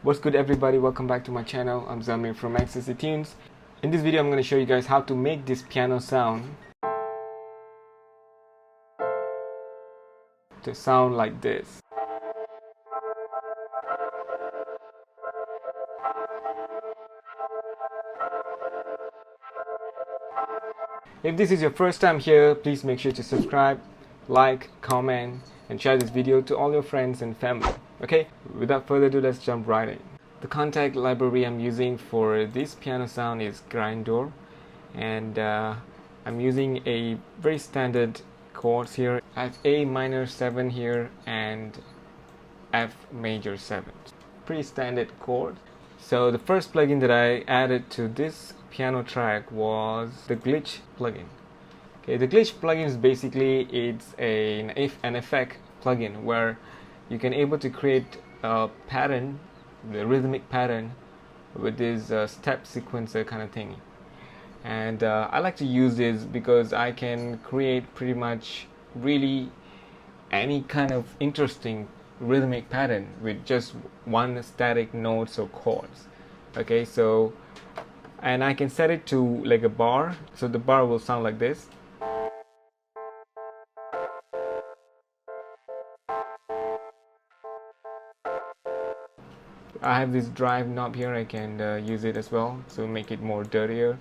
What's good everybody, welcome back to my channel. I'm Zamir from Ecstasy Tunes. In this video I'm going to show you guys how to make this piano sound to sound like this. If this is your first time here, please make sure to subscribe, like, comment and share this video to all your friends and family. Okay, without further ado, let's jump right in. The contact library I'm using for this piano sound is Grindor, and I'm using a very standard chords here. I have A minor 7 here and F major 7. Pretty standard chord. So the first plugin that I added to this piano track was the glitch plugin. Okay, the glitch plugin is basically an effect plugin where you can able to create a pattern, the rhythmic pattern with this step sequencer kind of thing. And I like to use this because I can create pretty much really any kind of interesting rhythmic pattern with just one static notes or chords. Okay, so and I can set it to like a bar, so the bar will sound like this. I have this drive knob here, I can use it as well to make it more dirtier.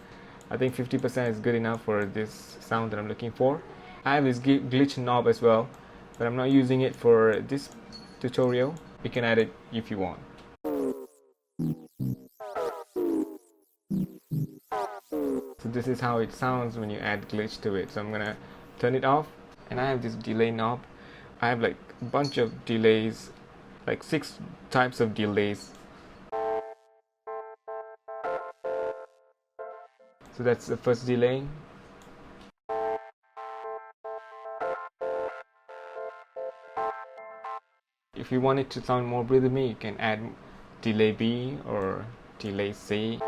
I think 50% is good enough for this sound that I'm looking for. I have this glitch knob as well, but I'm not using it for this tutorial. You can add it if you want. So this is how it sounds when you add glitch to it. So I'm gonna turn it off, and I have this delay knob. I have like a bunch of delays, like 6 types of delays. So that's the first delay. If you want it to sound more rhythmic, you can add delay B or delay C.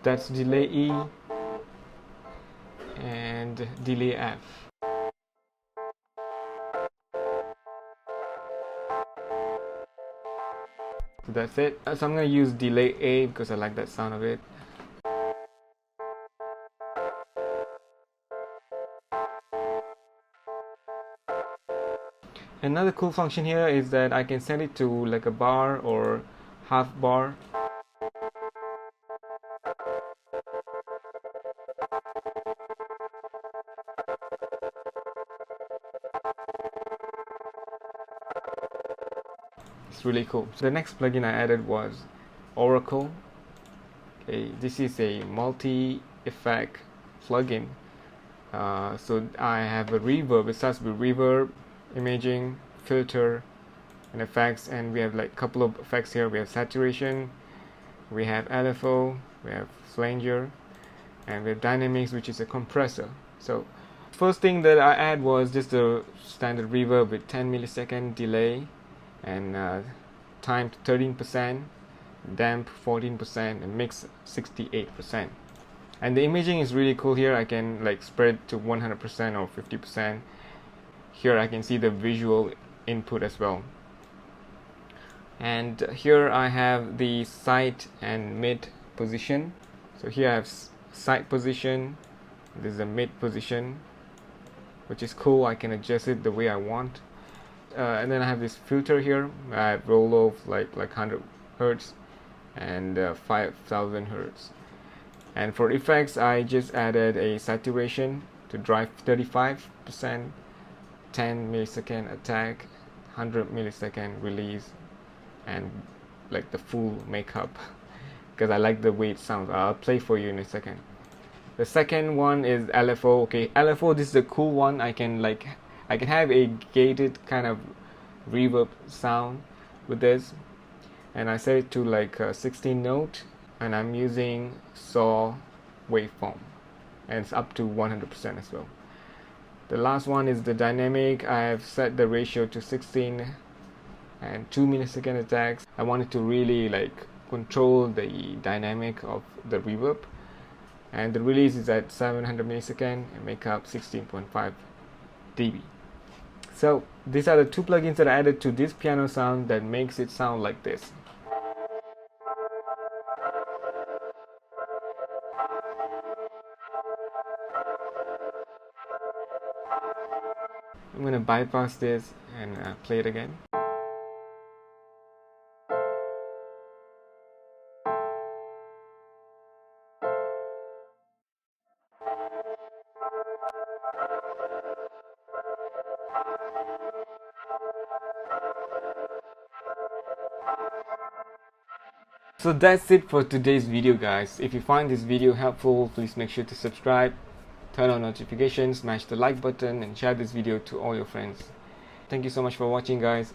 That's delay E and delay F. So that's it. So I'm going to use delay A because I like that sound of it. Another cool function here is that I can set it to like a bar or half bar. It's really cool. So the next plugin I added was Oracle. Okay, this is a multi-effect plugin. So I have a reverb. It starts with reverb, imaging, filter, and effects, and we have like a couple of effects here. We have saturation, we have LFO, we have flanger, and we have dynamics, which is a compressor. So first thing that I add was just a standard reverb with 10 millisecond delay and time 13%, damp 14%, and mix 68%. And the imaging is really cool here. I can like spread to 100% or 50%. Here I can see the visual input as well. And here I have the side and mid position. So here I have side position, this is a mid position, which is cool. I can adjust it the way I want. And then I have this filter here. I have roll off like 100 Hertz and 5000 Hertz. And for effects, I just added a saturation to drive 35%, 10 millisecond attack, 100 millisecond release, and like the full makeup because I like the way it sounds. I'll play for you in a second. The second one is LFO. Okay, LFO, this is a cool one. I can have a gated kind of reverb sound with this, and I set it to like 16 note, and I'm using saw waveform, and it's up to 100% as well. The last one is the dynamic. I have set the ratio to 16 and 2 millisecond attacks. I wanted to really like control the dynamic of the reverb, and the release is at 700 millisecond and make up 16.5 dB. So these are the two plugins that I added to this piano sound that makes it sound like this. I'm going to bypass this and play it again. So that's it for today's video, guys. If you find this video helpful, please make sure to subscribe, turn on notifications, smash the like button and share this video to all your friends. Thank you so much for watching, guys.